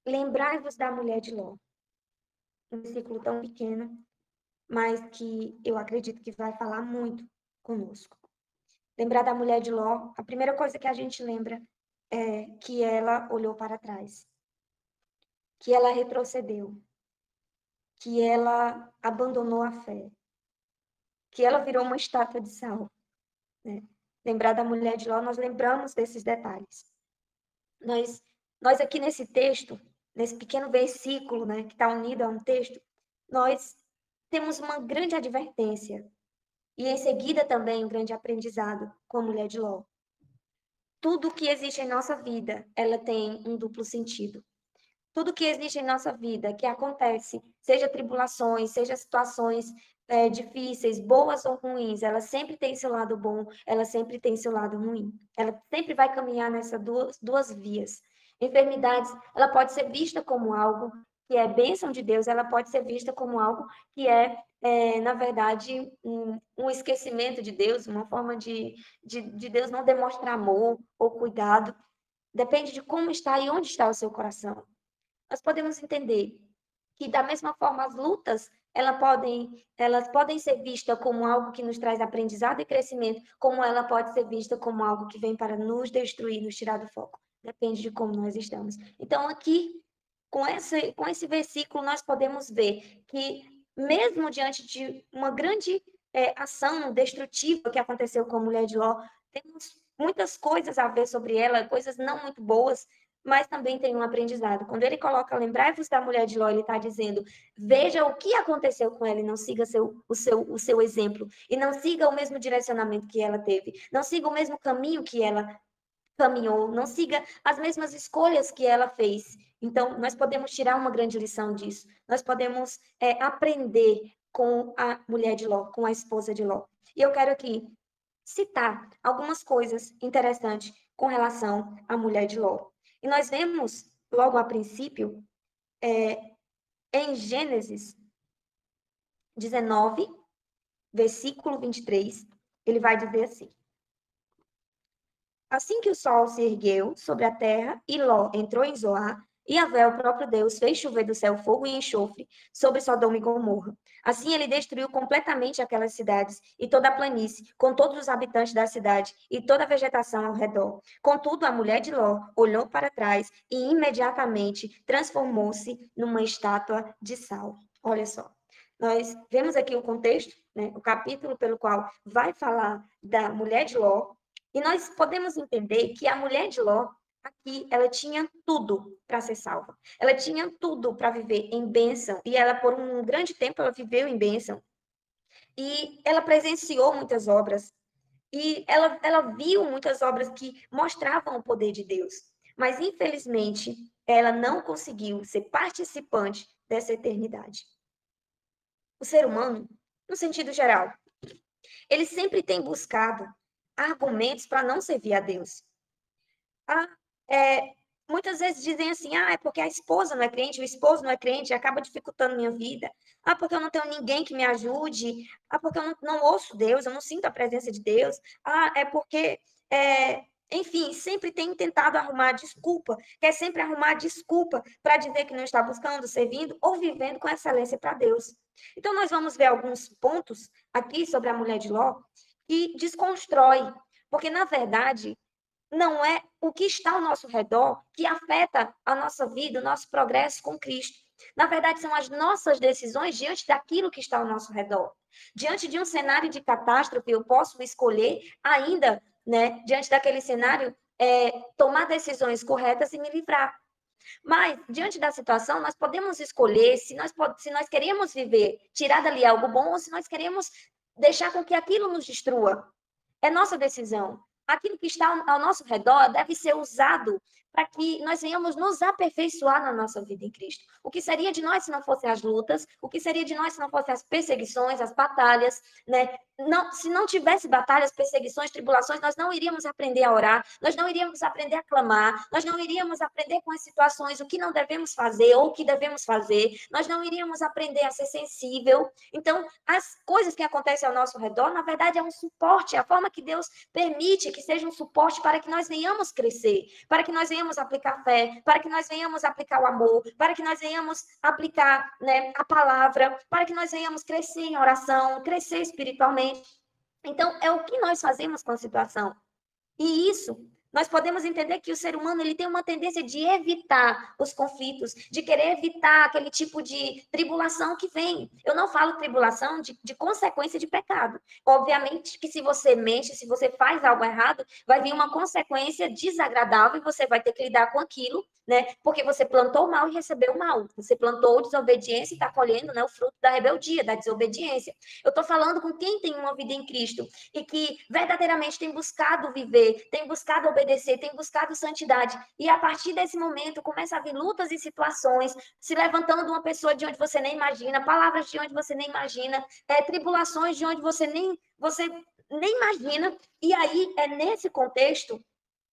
lembrai-vos da mulher de Ló. Um versículo tão pequeno, mas que eu acredito que vai falar muito conosco. Lembrar da mulher de Ló, a primeira coisa que a gente lembra é que ela olhou para trás, que ela retrocedeu, que ela abandonou a fé, que ela virou uma estátua de sal, né? Lembrar da mulher de Ló, nós lembramos desses detalhes. Nós, nós aqui nesse texto, nesse pequeno versículo, né, que está unido a um texto, nós temos uma grande advertência e em seguida também um grande aprendizado com a mulher de Ló. Tudo que existe em nossa vida, ela tem um duplo sentido. Tudo que existe em nossa vida, que acontece, seja tribulações, seja situações difíceis, boas ou ruins, ela sempre tem seu lado bom, ela sempre tem seu lado ruim. Ela sempre vai caminhar nessas duas vias. Enfermidades, ela pode ser vista como algo que é bênção de Deus, ela pode ser vista como algo que na verdade, um esquecimento de Deus, uma forma de Deus não demonstrar amor ou cuidado. Depende de como está e onde está o seu coração. Nós podemos entender que, da mesma forma, as lutas elas podem ser vistas como algo que nos traz aprendizado e crescimento, como ela pode ser vista como algo que vem para nos destruir, nos tirar do foco. Depende de como nós estamos. Então, aqui, com esse versículo, nós podemos ver que, mesmo diante de uma grande ação destrutiva que aconteceu com a mulher de Ló, temos muitas coisas a ver sobre ela, coisas não muito boas, mas também tem um aprendizado. Quando ele coloca, lembrai-vos da mulher de Ló, ele está dizendo, veja o que aconteceu com ela e não siga o seu exemplo. E não siga o mesmo direcionamento que ela teve. Não siga o mesmo caminho que ela caminhou. Não siga as mesmas escolhas que ela fez. Então, nós podemos tirar uma grande lição disso. Nós podemos aprender com a mulher de Ló, com a esposa de Ló. E eu quero aqui citar algumas coisas interessantes com relação à mulher de Ló. E nós vemos, logo a princípio, em Gênesis 19, versículo 23, ele vai dizer assim: Assim que o sol se ergueu sobre a terra e Ló entrou em Zoar, Yahvé, o próprio Deus, fez chover do céu fogo e enxofre sobre Sodoma e Gomorra. Assim ele destruiu completamente aquelas cidades e toda a planície, com todos os habitantes da cidade e toda a vegetação ao redor. Contudo, a mulher de Ló olhou para trás e imediatamente transformou-se numa estátua de sal. Olha só. Nós vemos aqui o contexto, né, o capítulo pelo qual vai falar da mulher de Ló, e nós podemos entender que a mulher de Ló, aqui, ela tinha tudo para ser salva. Ela tinha tudo para viver em bênção. E ela, por um grande tempo, ela viveu em bênção. E ela presenciou muitas obras. E ela viu muitas obras que mostravam o poder de Deus. Mas, infelizmente, ela não conseguiu ser participante dessa eternidade. O ser humano, no sentido geral, ele sempre tem buscado argumentos para não servir a Deus. Ah, muitas vezes dizem assim, é porque a esposa não é crente, o esposo não é crente, acaba dificultando minha vida. Porque eu não tenho ninguém que me ajude. Porque eu não ouço Deus, eu não sinto a presença de Deus. É porque, enfim, sempre tem tentado arrumar desculpa, quer sempre arrumar desculpa para dizer que não está buscando, servindo ou vivendo com excelência para Deus. Então, nós vamos ver alguns pontos aqui sobre a mulher de Ló que desconstrói, porque, na verdade, não é o que está ao nosso redor que afeta a nossa vida, o nosso progresso com Cristo. Na verdade, são as nossas decisões diante daquilo que está ao nosso redor. Diante de um cenário de catástrofe, eu posso escolher ainda, né, diante daquele cenário, tomar decisões corretas e me livrar. Mas, diante da situação, nós podemos escolher se nós queremos viver, tirar dali algo bom, ou se nós queremos deixar com que aquilo nos destrua. É nossa decisão. Aquilo que está ao nosso redor deve ser usado para que nós venhamos nos aperfeiçoar na nossa vida em Cristo. O que seria de nós se não fossem as lutas? O que seria de nós se não fossem as perseguições, as batalhas, né? Não, se não tivesse batalhas, perseguições, tribulações, nós não iríamos aprender a orar, nós não iríamos aprender a clamar, nós não iríamos aprender com as situações o que não devemos fazer ou o que devemos fazer, nós não iríamos aprender a ser sensível. Então, as coisas que acontecem ao nosso redor, na verdade, é um suporte, é a forma que Deus permite que seja um suporte para que nós venhamos crescer, para que nós venhamos venhamos aplicar fé, para que nós venhamos aplicar o amor, para que nós venhamos aplicar, né, a palavra, para que nós venhamos crescer em oração, crescer espiritualmente. Então, é o que nós fazemos com a situação. E isso, nós podemos entender que o ser humano ele tem uma tendência de evitar os conflitos, de querer evitar aquele tipo de tribulação que vem. Eu não falo tribulação de consequência de pecado. Obviamente que se você mente, se você faz algo errado, vai vir uma consequência desagradável e você vai ter que lidar com aquilo, né? Porque você plantou mal e recebeu mal. Você plantou desobediência e está colhendo, né, o fruto da rebeldia, da desobediência. Eu estou falando com quem tem uma vida em Cristo e que verdadeiramente tem buscado viver, tem buscado obedecer, tem buscado santidade. E a partir desse momento começa a vir lutas e situações, se levantando uma pessoa de onde você nem imagina, palavras de onde você nem imagina, tribulações de onde você nem imagina. E aí é nesse contexto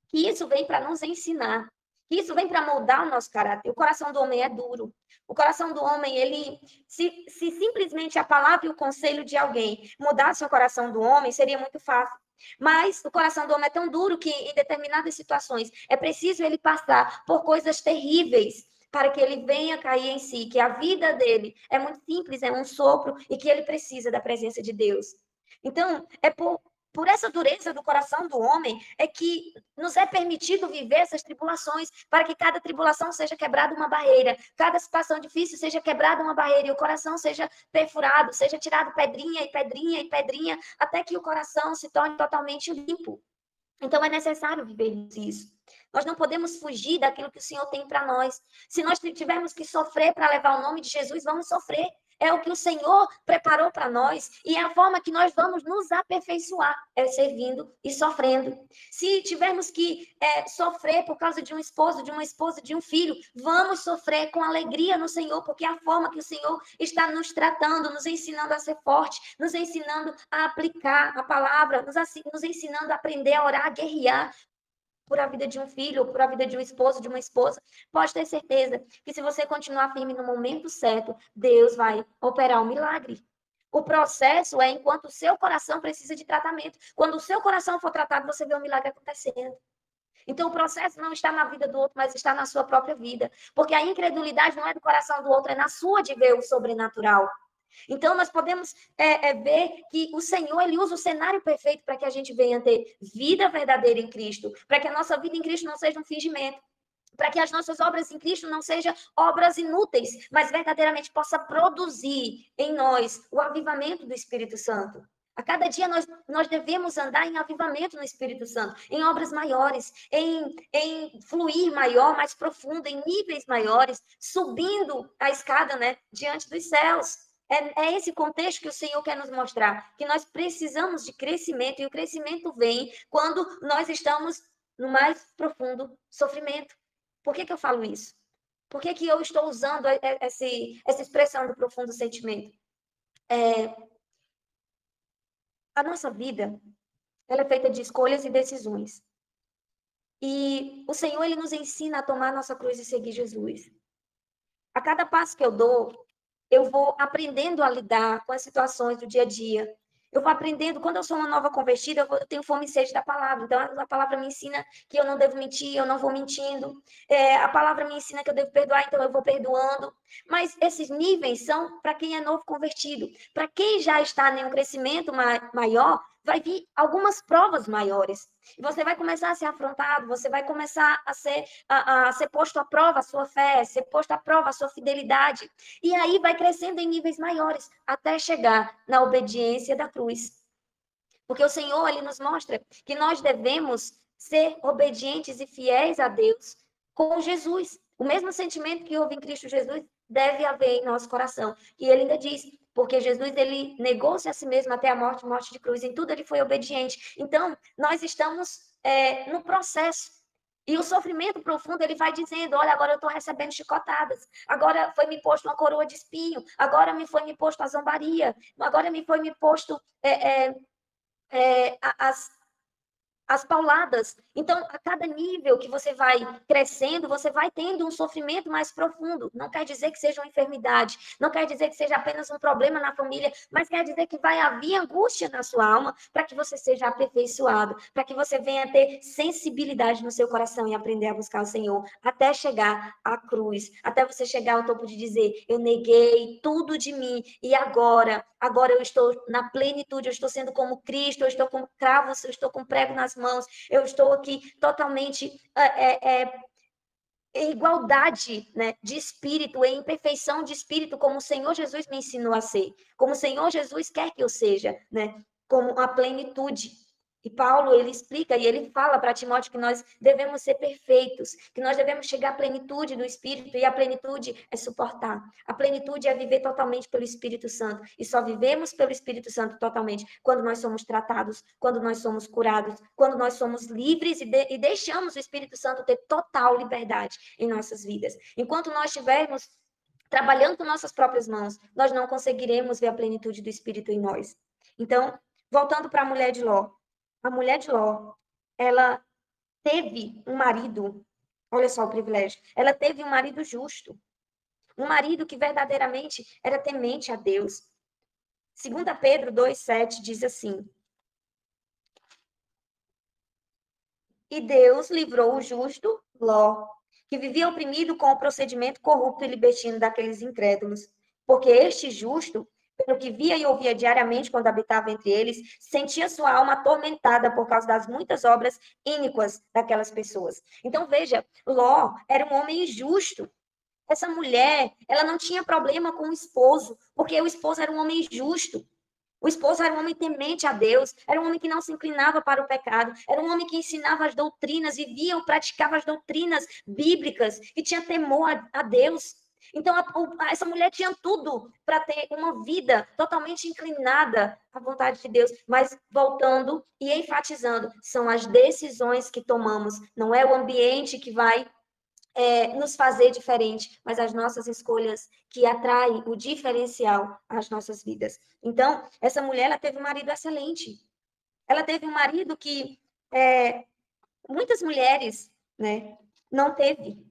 que isso vem para nos ensinar, que isso vem para moldar o nosso caráter. O coração do homem é duro. O coração do homem, ele, se simplesmente a palavra e o conselho de alguém mudasse o coração do homem, seria muito fácil. Mas o coração do homem é tão duro que, em determinadas situações, é preciso ele passar por coisas terríveis para que ele venha cair em si, que a vida dele é muito simples, é um sopro, e que ele precisa da presença de Deus. Então, é por essa dureza do coração do homem é que nos é permitido viver essas tribulações, para que cada tribulação seja quebrada uma barreira, cada situação difícil seja quebrada uma barreira, e o coração seja perfurado, seja tirado pedrinha e pedrinha e pedrinha, até que o coração se torne totalmente limpo. Então, é necessário viver isso. Nós não podemos fugir daquilo que o Senhor tem para nós. Se nós tivermos que sofrer para levar o nome de Jesus, vamos sofrer. É o que o Senhor preparou para nós e é a forma que nós vamos nos aperfeiçoar, é servindo e sofrendo. Se tivermos que sofrer por causa de um esposo, de uma esposa, de um filho, vamos sofrer com alegria no Senhor, porque é a forma que o Senhor está nos tratando, nos ensinando a ser forte, nos ensinando a aplicar a palavra, nos ensinando a aprender a orar, a guerrear por a vida de um filho, ou por a vida de um esposo, de uma esposa. Pode ter certeza que se você continuar firme no momento certo, Deus vai operar um milagre. O processo é enquanto o seu coração precisa de tratamento. Quando o seu coração for tratado, você vê um milagre acontecendo. Então, o processo não está na vida do outro, mas está na sua própria vida. Porque a incredulidade não é do coração do outro, é na sua de ver o sobrenatural. Então, nós podemos ver que o Senhor ele usa o cenário perfeito para que a gente venha ter vida verdadeira em Cristo, para que a nossa vida em Cristo não seja um fingimento, para que as nossas obras em Cristo não sejam obras inúteis, mas verdadeiramente possa produzir em nós o avivamento do Espírito Santo. A cada dia nós devemos andar em avivamento no Espírito Santo, em obras maiores, em fluir maior, mais profundo, em níveis maiores, subindo a escada, né, diante dos céus. É esse contexto que o Senhor quer nos mostrar, que nós precisamos de crescimento, e o crescimento vem quando nós estamos no mais profundo sofrimento. Por que eu falo isso? Por que eu estou usando essa expressão do profundo sentimento? A nossa vida, ela é feita de escolhas e decisões. E o Senhor, ele nos ensina a tomar a nossa cruz e seguir Jesus. A cada passo que eu dou, eu vou aprendendo a lidar com as situações do dia a dia. Eu vou aprendendo, quando eu sou uma nova convertida, eu tenho fome e sede da palavra. Então, a palavra me ensina que eu não devo mentir, eu não vou mentindo. A palavra me ensina que eu devo perdoar, então eu vou perdoando. Mas esses níveis são para quem é novo convertido. Para quem já está em um crescimento maior, vai vir algumas provas maiores. E você vai começar a ser afrontado, você vai começar a ser posto à prova a sua fé, ser posto à prova a sua fidelidade. E aí vai crescendo em níveis maiores, até chegar na obediência da cruz. Porque o Senhor, ele nos mostra que nós devemos ser obedientes e fiéis a Deus com Jesus. O mesmo sentimento que houve em Cristo Jesus deve haver em nosso coração. E ele ainda diz, porque Jesus, ele negou-se a si mesmo até a morte, morte de cruz. Em tudo ele foi obediente. Então, nós estamos no processo. E o sofrimento profundo, ele vai dizendo, olha, agora eu estou recebendo chicotadas, agora foi me posto uma coroa de espinho, agora me foi me posto a zombaria, agora me foi me posto as as pauladas. Então, a cada nível que você vai crescendo, você vai tendo um sofrimento mais profundo. Não quer dizer que seja uma enfermidade, não quer dizer que seja apenas um problema na família, mas quer dizer que vai haver angústia na sua alma para que você seja aperfeiçoado, para que você venha ter sensibilidade no seu coração e aprender a buscar o Senhor, até chegar à cruz, até você chegar ao topo de dizer: eu neguei tudo de mim e agora eu estou na plenitude, eu estou sendo como Cristo, eu estou com cravos, eu estou com prego nas mãos, eu estou aqui totalmente em igualdade, né, de espírito, em perfeição de espírito, como o Senhor Jesus me ensinou a ser, como o Senhor Jesus quer que eu seja, né, como a plenitude. E Paulo, ele explica e ele fala para Timóteo que nós devemos ser perfeitos, que nós devemos chegar à plenitude do Espírito, e a plenitude é suportar. A plenitude é viver totalmente pelo Espírito Santo. E só vivemos pelo Espírito Santo totalmente quando nós somos tratados, quando nós somos curados, quando nós somos livres e deixamos o Espírito Santo ter total liberdade em nossas vidas. Enquanto nós estivermos trabalhando com nossas próprias mãos, nós não conseguiremos ver a plenitude do Espírito em nós. Então, voltando para a mulher de Ló. A mulher de Ló, ela teve um marido, olha só o privilégio, ela teve um marido justo, um marido que verdadeiramente era temente a Deus. 2 Pedro 2,7 diz assim: e Deus livrou o justo Ló, que vivia oprimido com o procedimento corrupto e libertino daqueles incrédulos, porque este justo, pelo que via e ouvia diariamente quando habitava entre eles, sentia sua alma atormentada por causa das muitas obras íniquas daquelas pessoas. Então, veja, Ló era um homem injusto. Essa mulher, ela não tinha problema com o esposo, porque o esposo era um homem justo. O esposo era um homem temente a Deus, era um homem que não se inclinava para o pecado, era um homem que ensinava as doutrinas, vivia ou praticava as doutrinas bíblicas, que tinha temor a Deus. Então, essa mulher tinha tudo para ter uma vida totalmente inclinada à vontade de Deus. Mas, voltando e enfatizando, são as decisões que tomamos, não é o ambiente que vai nos fazer diferente, mas as nossas escolhas que atraem o diferencial às nossas vidas. Então, essa mulher, ela teve um marido excelente. Ela teve um marido que muitas mulheres, né, não teve.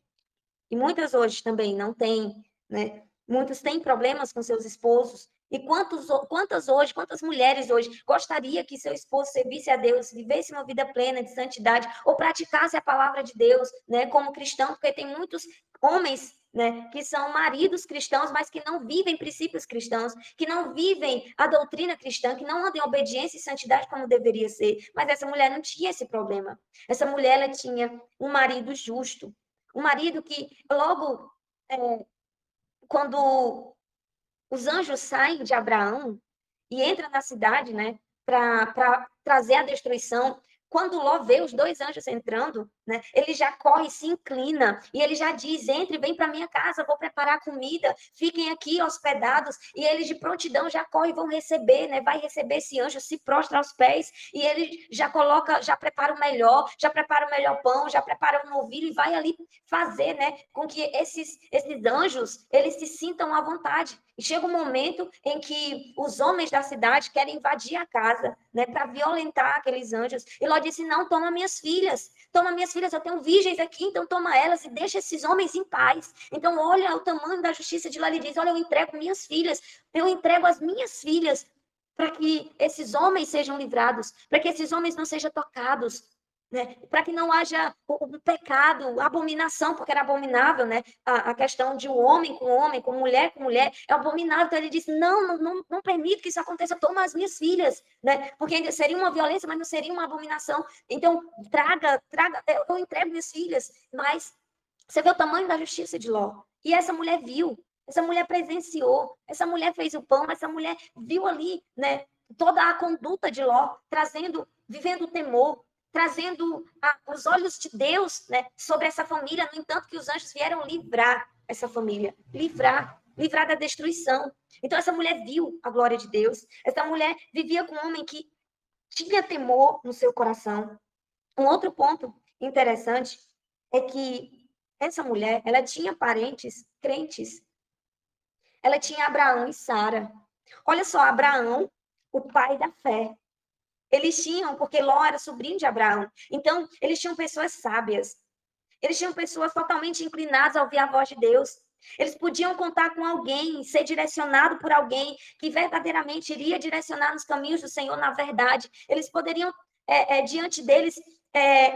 E muitas hoje também não têm, né? Muitos têm problemas com seus esposos. E quantas mulheres hoje gostaria que seu esposo servisse a Deus, vivesse uma vida plena de santidade, ou praticasse a palavra de Deus, né, como cristão, porque tem muitos homens, né, que são maridos cristãos, mas que não vivem princípios cristãos, que não vivem a doutrina cristã, que não andam em obediência e santidade como deveria ser. Mas essa mulher não tinha esse problema. Essa mulher, ela tinha um marido justo, um marido que logo, quando os anjos saem de Abraão e entram na cidade, né, para trazer a destruição, quando Ló vê os dois anjos entrando, né, ele já corre, se inclina, e ele já diz: entre, vem para minha casa, vou preparar comida, fiquem aqui hospedados. E eles de prontidão já correm, vão receber, né, vai receber esse anjo, se prostra aos pés, e ele já coloca, já prepara o melhor pão, já prepara um novilho, e vai ali fazer, né, com que esses anjos, eles se sintam à vontade. E chega um momento em que os homens da cidade querem invadir a casa, né, para violentar aqueles anjos. E Ló disse: não, toma minhas filhas, eu tenho virgens aqui, então toma elas e deixa esses homens em paz. Então, olha o tamanho da justiça de Ló. Ele diz: olha, eu entrego minhas filhas, eu entrego as minhas filhas para que esses homens sejam livrados, para que esses homens não sejam tocados, né? Para que não haja o pecado, a abominação, porque era abominável, né? A questão de um homem, com mulher, é abominável. Então ele disse: não permito que isso aconteça, toma as minhas filhas, né? Porque seria uma violência, mas não seria uma abominação. Então, traga, eu entrego minhas filhas. Mas você vê o tamanho da justiça de Ló. E essa mulher viu, essa mulher presenciou, essa mulher fez o pão, essa mulher viu ali, né? Toda a conduta de Ló, vivendo o temor, trazendo os olhos de Deus, né, sobre essa família. No entanto, que os anjos vieram livrar essa família, livrar da destruição. Então, essa mulher viu a glória de Deus. Essa mulher vivia com um homem que tinha temor no seu coração. Um outro ponto interessante é que essa mulher, ela tinha parentes crentes. Ela tinha Abraão e Sara. Olha só, Abraão, o pai da fé. Eles tinham, porque Ló era sobrinho de Abraão. Então, eles tinham pessoas sábias. Eles tinham pessoas totalmente inclinadas a ouvir a voz de Deus. Eles podiam contar com alguém, ser direcionado por alguém que verdadeiramente iria direcionar nos caminhos do Senhor na verdade. Eles poderiam, diante deles,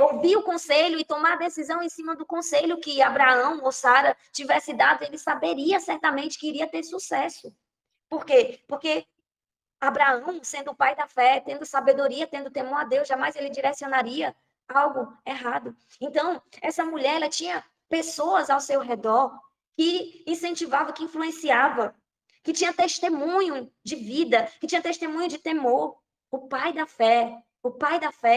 ouvir o conselho e tomar a decisão em cima do conselho que Abraão ou Sara tivesse dado. Ele saberia certamente que iria ter sucesso. Por quê? Porque Abraão, sendo o pai da fé, tendo sabedoria, tendo temor a Deus, jamais ele direcionaria algo errado. Então, essa mulher, ela tinha pessoas ao seu redor que incentivava, que influenciava, que tinha testemunho de vida, que tinha testemunho de temor. O pai da fé,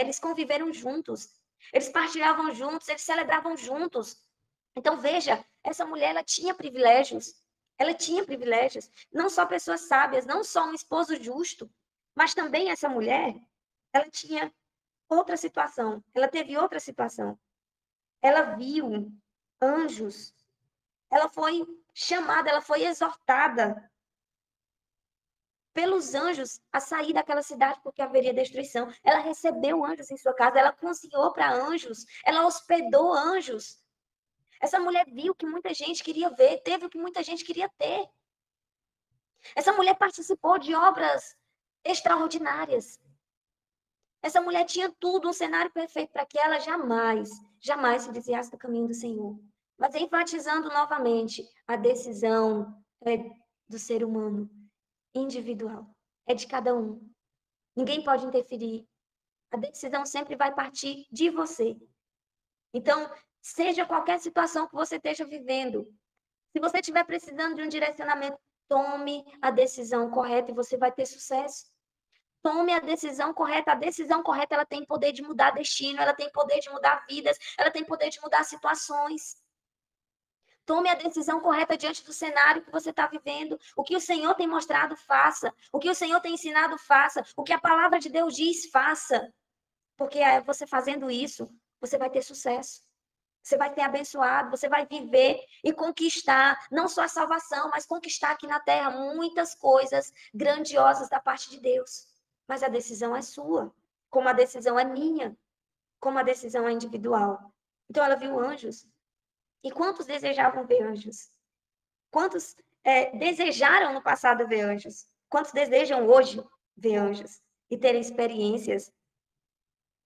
eles conviveram juntos. Eles partilhavam juntos, eles celebravam juntos. Então, veja, essa mulher, ela tinha privilégios. Ela tinha privilégios. Não só pessoas sábias, não só um esposo justo, mas também essa mulher, ela tinha outra situação. Ela teve outra situação. Ela viu anjos. Ela foi chamada, ela foi exortada pelos anjos a sair daquela cidade porque haveria destruição. Ela recebeu anjos em sua casa, ela cozinhou para anjos, ela hospedou anjos. Essa mulher viu o que muita gente queria ver, teve o que muita gente queria ter. Essa mulher participou de obras extraordinárias. Essa mulher tinha tudo, um cenário perfeito para que ela jamais se desviasse do caminho do Senhor. Mas enfatizando novamente a decisão do ser humano, individual. É de cada um. Ninguém pode interferir. A decisão sempre vai partir de você. Então, seja qualquer situação que você esteja vivendo, se você estiver precisando de um direcionamento, tome a decisão correta e você vai ter sucesso. Tome a decisão correta. A decisão correta, ela tem poder de mudar destino, ela tem poder de mudar vidas, ela tem poder de mudar situações. Tome a decisão correta diante do cenário que você está vivendo. O que o Senhor tem mostrado, faça. O que o Senhor tem ensinado, faça. O que a palavra de Deus diz, faça. Porque você fazendo isso, você vai ter sucesso. Você vai ser abençoado, você vai viver e conquistar, não só a salvação, mas conquistar aqui na terra muitas coisas grandiosas da parte de Deus. Mas a decisão é sua, como a decisão é minha, como a decisão é individual. Então ela viu anjos. E quantos desejavam ver anjos? Quantos desejaram no passado ver anjos? Quantos desejam hoje ver anjos? E terem experiências,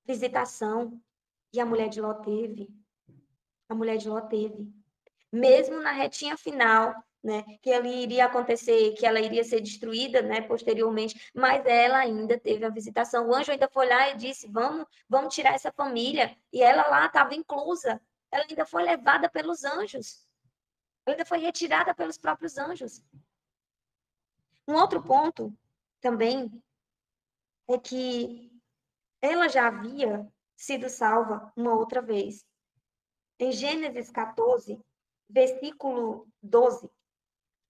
visitação? E a mulher de Ló teve. A mulher de Ló teve. Mesmo na retinha final, né, que ali iria acontecer, que ela iria ser destruída, né, posteriormente, mas ela ainda teve a visitação. O anjo ainda foi lá e disse: vamos tirar essa família. E ela lá estava inclusa. Ela ainda foi levada pelos anjos. Ela ainda foi retirada pelos próprios anjos. Um outro ponto também é que ela já havia sido salva uma outra vez. Em Gênesis 14, versículo 12,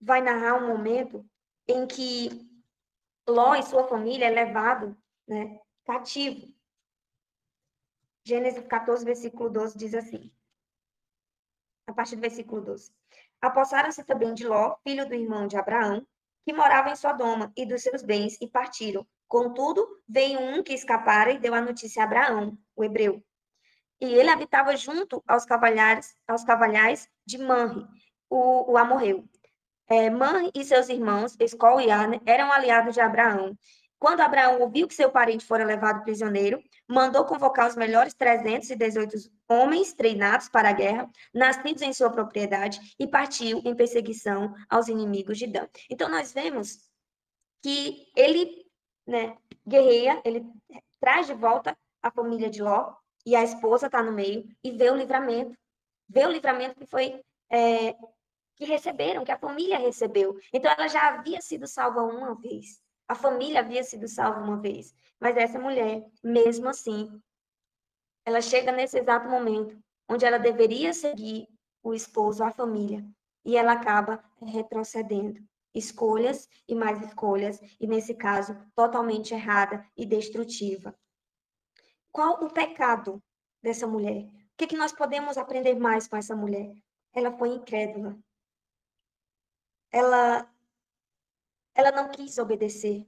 vai narrar um momento em que Ló e sua família é levado, né, cativo. Gênesis 14, versículo 12 diz assim, a partir do versículo 12. Apossaram-se também de Ló, filho do irmão de Abraão, que morava em Sodoma, e dos seus bens, e partiram. Contudo, veio um que escapara e deu a notícia a Abraão, o hebreu. E ele habitava junto aos cavalhais de Manre, o amorreu. Manre e seus irmãos, Escol e Arne, eram aliados de Abraão. Quando Abraão ouviu que seu parente fora levado prisioneiro, mandou convocar os melhores 318 homens treinados para a guerra, nascidos em sua propriedade, e partiu em perseguição aos inimigos de Dan. Então, nós vemos que ele, né, guerreia, ele traz de volta a família de Ló, e a esposa está no meio, e vê o livramento que foi que receberam, que a família recebeu. Então, ela já havia sido salva uma vez. A família havia sido salva uma vez. Mas essa mulher, mesmo assim, ela chega nesse exato momento onde ela deveria seguir o esposo, a família, e ela acaba retrocedendo. Escolhas e mais escolhas, e nesse caso, totalmente errada e destrutiva. Qual o pecado dessa mulher? O que nós podemos aprender mais com essa mulher? Ela foi incrédula. Ela não quis obedecer.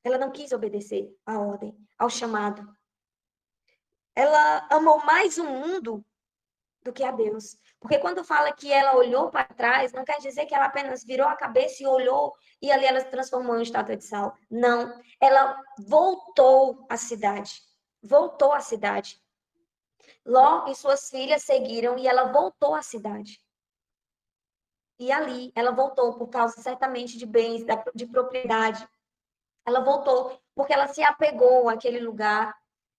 Ela não quis obedecer à ordem, ao chamado. Ela amou mais o mundo do que a Deus. Porque quando fala que ela olhou para trás, não quer dizer que ela apenas virou a cabeça e olhou e ali ela se transformou em estátua de sal. Não, ela voltou à cidade. Voltou à cidade. Ló e suas filhas seguiram e ela voltou à cidade. E ali ela voltou por causa certamente de bens, de propriedade. Ela voltou porque ela se apegou àquele lugar.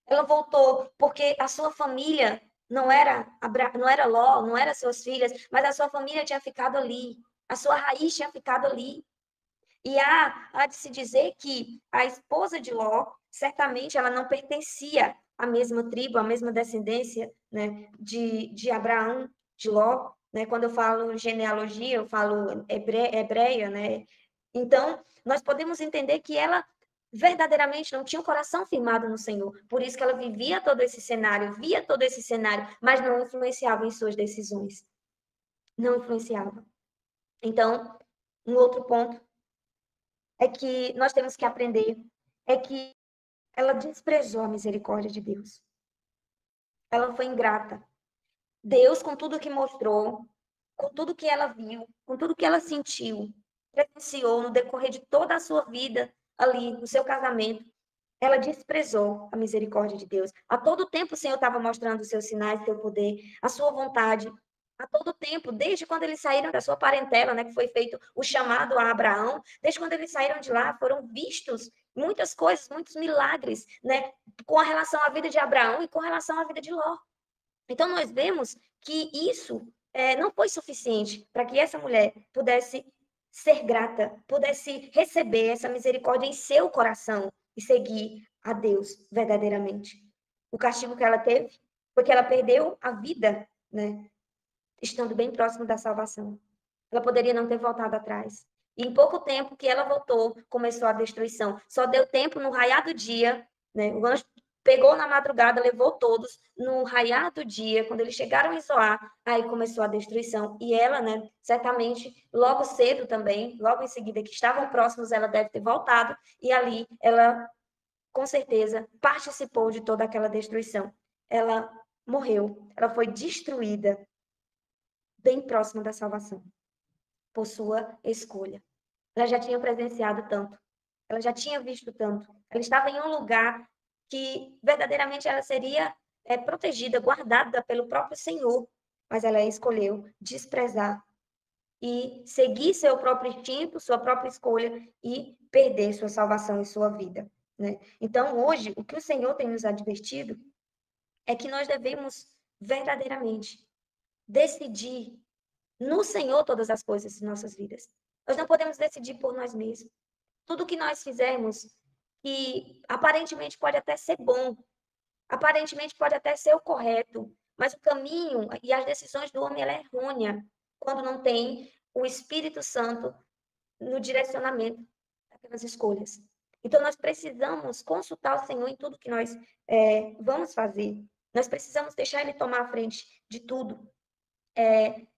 Ela voltou porque a sua família não era Ló, não era suas filhas, mas a sua família tinha ficado ali. A sua raiz tinha ficado ali. E há de se dizer que a esposa de Ló, certamente ela não pertencia à mesma tribo, à mesma descendência, né, de Abraão, de Ló. Né? Quando eu falo genealogia, eu falo hebreia, né? Então, nós podemos entender que ela verdadeiramente não tinha o coração firmado no Senhor. Por isso que ela vivia todo esse cenário, via todo esse cenário, mas não influenciava em suas decisões. Não influenciava. Então, um outro ponto é que nós temos que aprender é que ela desprezou a misericórdia de Deus. Ela foi ingrata. Deus, com tudo que mostrou, com tudo que ela viu, com tudo que ela sentiu, presenciou no decorrer de toda a sua vida ali, no seu casamento, ela desprezou a misericórdia de Deus. A todo tempo o Senhor estava mostrando os seus sinais, seu poder, a sua vontade. A todo tempo, desde quando eles saíram da sua parentela, né, que foi feito o chamado a Abraão, desde quando eles saíram de lá, foram vistos muitas coisas, muitos milagres, né, com relação à vida de Abraão e com relação à vida de Ló. Então, nós vemos que isso não foi suficiente para que essa mulher pudesse ser grata, pudesse receber essa misericórdia em seu coração e seguir a Deus verdadeiramente. O castigo que ela teve foi que ela perdeu a vida, né, estando bem próximo da salvação. Ela poderia não ter voltado atrás. E em pouco tempo que ela voltou, começou a destruição. Só deu tempo no raiar do dia, né? O anjo pegou na madrugada, levou todos. No raiar do dia, quando eles chegaram em Zoar, aí começou a destruição. E ela, né, certamente, logo cedo também, logo em seguida que estavam próximos, ela deve ter voltado. E ali, ela, com certeza, participou de toda aquela destruição. Ela morreu, ela foi destruída bem próxima da salvação, por sua escolha. Ela já tinha presenciado tanto, ela já tinha visto tanto, ela estava em um lugar que verdadeiramente ela seria protegida, guardada pelo próprio Senhor, mas ela escolheu desprezar e seguir seu próprio instinto, sua própria escolha e perder sua salvação e sua vida. Né? Então, hoje, o que o Senhor tem nos advertido é que nós devemos verdadeiramente decidir no Senhor todas as coisas em nossas vidas. Nós não podemos decidir por nós mesmos. Tudo que nós fizermos, que aparentemente pode até ser bom, aparentemente pode até ser o correto, mas o caminho e as decisões do homem ela é errônea quando não tem o Espírito Santo no direcionamento daquelas escolhas. Então, nós precisamos consultar o Senhor em tudo que nós vamos fazer. Nós precisamos deixar Ele tomar a frente de tudo.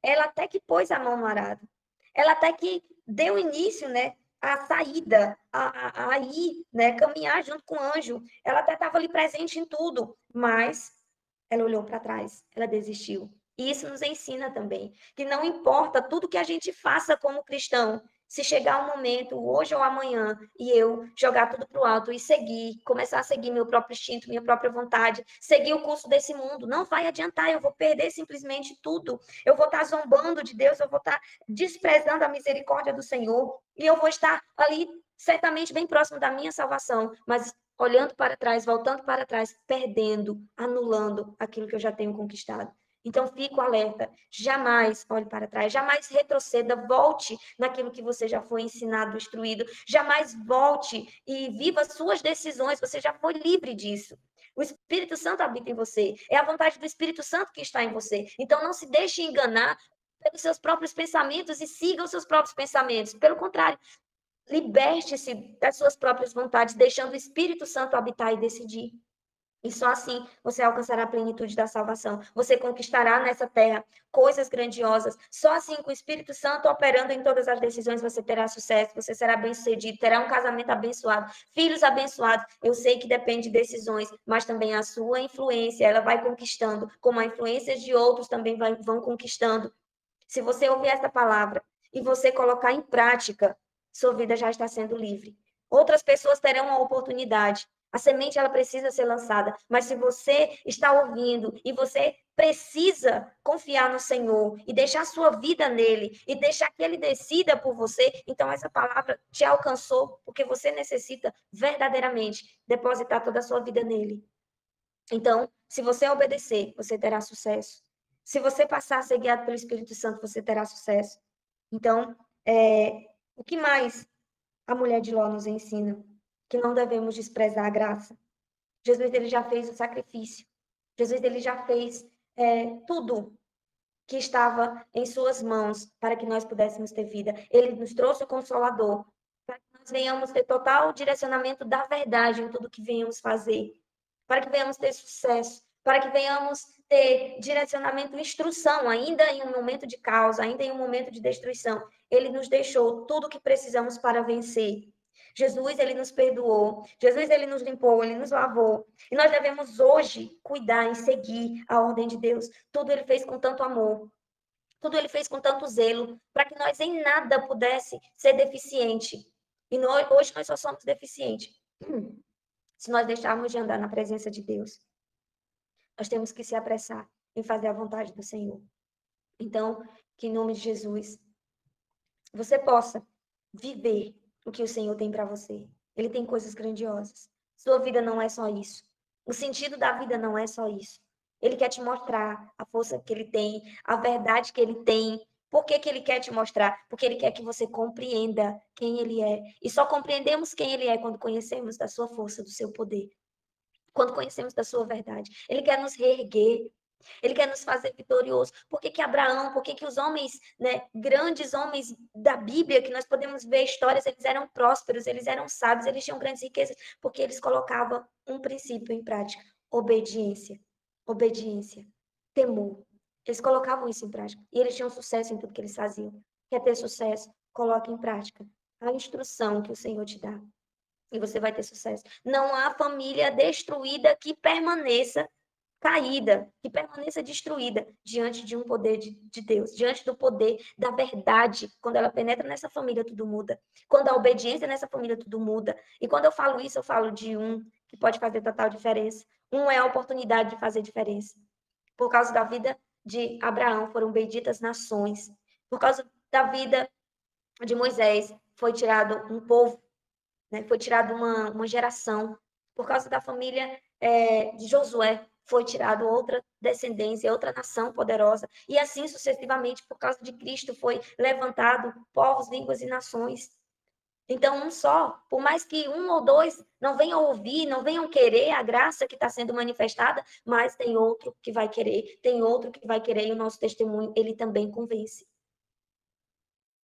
Ela até que pôs a mão no arado. Ela até que deu início, né, à saída, a ir, né, caminhar junto com o anjo. Ela até estava ali presente em tudo, mas ela olhou para trás, ela desistiu. E isso nos ensina também que não importa tudo que a gente faça como cristão, se chegar um momento, hoje ou amanhã, e eu jogar tudo para o alto e seguir, começar a seguir meu próprio instinto, minha própria vontade, seguir o curso desse mundo, não vai adiantar, eu vou perder simplesmente tudo. Eu vou estar zombando de Deus, eu vou estar desprezando a misericórdia do Senhor, e eu vou estar ali, certamente, bem próximo da minha salvação, mas olhando para trás, voltando para trás, perdendo, anulando aquilo que eu já tenho conquistado. Então, fico alerta, jamais olhe para trás, jamais retroceda, volte naquilo que você já foi ensinado, instruído, jamais volte e viva suas decisões, você já foi livre disso. O Espírito Santo habita em você, é a vontade do Espírito Santo que está em você. Então, não se deixe enganar pelos seus próprios pensamentos e siga os seus próprios pensamentos. Pelo contrário, liberte-se das suas próprias vontades, deixando o Espírito Santo habitar e decidir. E só assim você alcançará a plenitude da salvação. Você conquistará nessa terra coisas grandiosas. Só assim, com o Espírito Santo operando em todas as decisões, você terá sucesso, você será bem-sucedido, terá um casamento abençoado, filhos abençoados. Eu sei que depende de decisões, mas também a sua influência, ela vai conquistando, como a influência de outros também vão conquistando. Se você ouvir essa palavra e você colocar em prática, sua vida já está sendo livre. Outras pessoas terão a oportunidade. A semente ela precisa ser lançada, mas se você está ouvindo e você precisa confiar no Senhor e deixar sua vida nele e deixar que ele decida por você, então essa palavra te alcançou porque você necessita verdadeiramente depositar toda a sua vida nele. Então, se você obedecer, você terá sucesso. Se você passar a ser guiado pelo Espírito Santo, você terá sucesso. Então, o que mais a mulher de Ló nos ensina? Que não devemos desprezar a graça. Jesus ele já fez o sacrifício. Jesus ele já fez tudo que estava em suas mãos para que nós pudéssemos ter vida. Ele nos trouxe o Consolador para que nós venhamos ter total direcionamento da verdade em tudo que venhamos fazer, para que venhamos ter sucesso, para que venhamos ter direcionamento e instrução, ainda em um momento de caos, ainda em um momento de destruição. Ele nos deixou tudo o que precisamos para vencer. Jesus, ele nos perdoou. Jesus, ele nos limpou, ele nos lavou. E nós devemos hoje cuidar e seguir a ordem de Deus. Tudo ele fez com tanto amor. Tudo ele fez com tanto zelo, para que nós em nada pudesse ser deficiente. E hoje nós só somos deficientes se nós deixarmos de andar na presença de Deus. Nós temos que se apressar em fazer a vontade do Senhor. Então, que em nome de Jesus, você possa viver o que o Senhor tem para você. Ele tem coisas grandiosas. Sua vida não é só isso. O sentido da vida não é só isso. Ele quer te mostrar a força que ele tem, a verdade que ele tem. Por que que ele quer te mostrar? Porque ele quer que você compreenda quem ele é. E só compreendemos quem ele é quando conhecemos da sua força, do seu poder. Quando conhecemos da sua verdade. Ele quer nos reerguer. Ele quer nos fazer vitoriosos. Por que que Abraão, por que que os homens, né, grandes homens da Bíblia, que nós podemos ver histórias, eles eram prósperos, eles eram sábios, eles tinham grandes riquezas, porque eles colocavam um princípio em prática: obediência, obediência, temor. Eles colocavam isso em prática e eles tinham sucesso em tudo que eles faziam. Quer ter sucesso? Coloque em prática a instrução que o Senhor te dá e você vai ter sucesso. Não há família destruída que permaneça caída, que permaneça destruída diante de um poder de Deus, diante do poder da verdade. Quando ela penetra nessa família, tudo muda. Quando a obediência nessa família, tudo muda. E quando eu falo isso, eu falo de um que pode fazer total diferença. Um é a oportunidade de fazer diferença. Por causa da vida de Abraão, foram benditas nações. Por causa da vida de Moisés, foi tirado um povo, né? Foi tirado uma geração. Por causa da família de Josué, foi tirado outra descendência, outra nação poderosa. E assim sucessivamente, por causa de Cristo, foi levantado povos, línguas e nações. Então, um só, por mais que um ou dois não venham ouvir, não venham querer a graça que está sendo manifestada, mas tem outro que vai querer, tem outro que vai querer, e o nosso testemunho, ele também convence.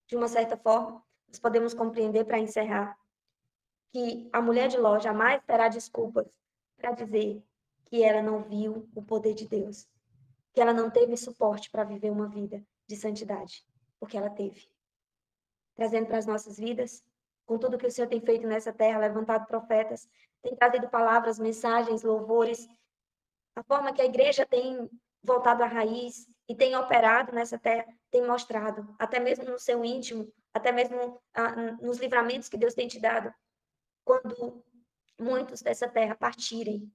De uma certa forma, nós podemos compreender, para encerrar, que a mulher de Ló jamais terá desculpas para dizer que ela não viu o poder de Deus, que ela não teve suporte para viver uma vida de santidade, porque ela teve. Trazendo para as nossas vidas, com tudo que o Senhor tem feito nessa terra, levantado profetas, tem trazido palavras, mensagens, louvores, a forma que a igreja tem voltado à raiz e tem operado nessa terra, tem mostrado, até mesmo no seu íntimo, até mesmo nos livramentos que Deus tem te dado, quando muitos dessa terra partirem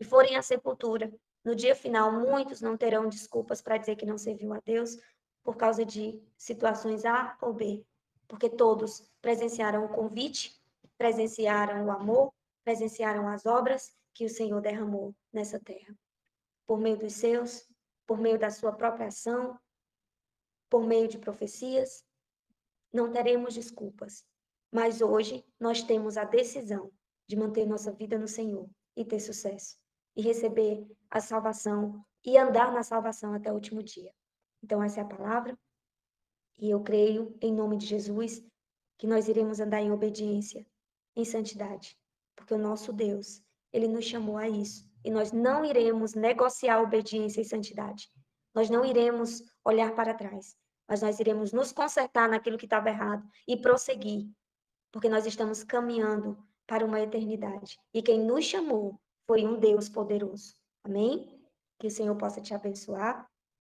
e forem à sepultura, no dia final, muitos não terão desculpas para dizer que não serviu a Deus por causa de situações A ou B, porque todos presenciaram o convite, presenciaram o amor, presenciaram as obras que o Senhor derramou nessa terra, por meio dos seus, por meio da sua própria ação, por meio de profecias. Não teremos desculpas, mas hoje nós temos a decisão de manter nossa vida no Senhor e ter sucesso, e receber a salvação e andar na salvação até o último dia. Então, essa é a palavra, e eu creio, em nome de Jesus, que nós iremos andar em obediência, em santidade, porque o nosso Deus, Ele nos chamou a isso. E nós não iremos negociar obediência e santidade. Nós não iremos olhar para trás. Mas nós iremos nos consertar naquilo que estava errado e prosseguir. Porque nós estamos caminhando para uma eternidade. E quem nos chamou foi um Deus poderoso. Amém? Que o Senhor possa te abençoar.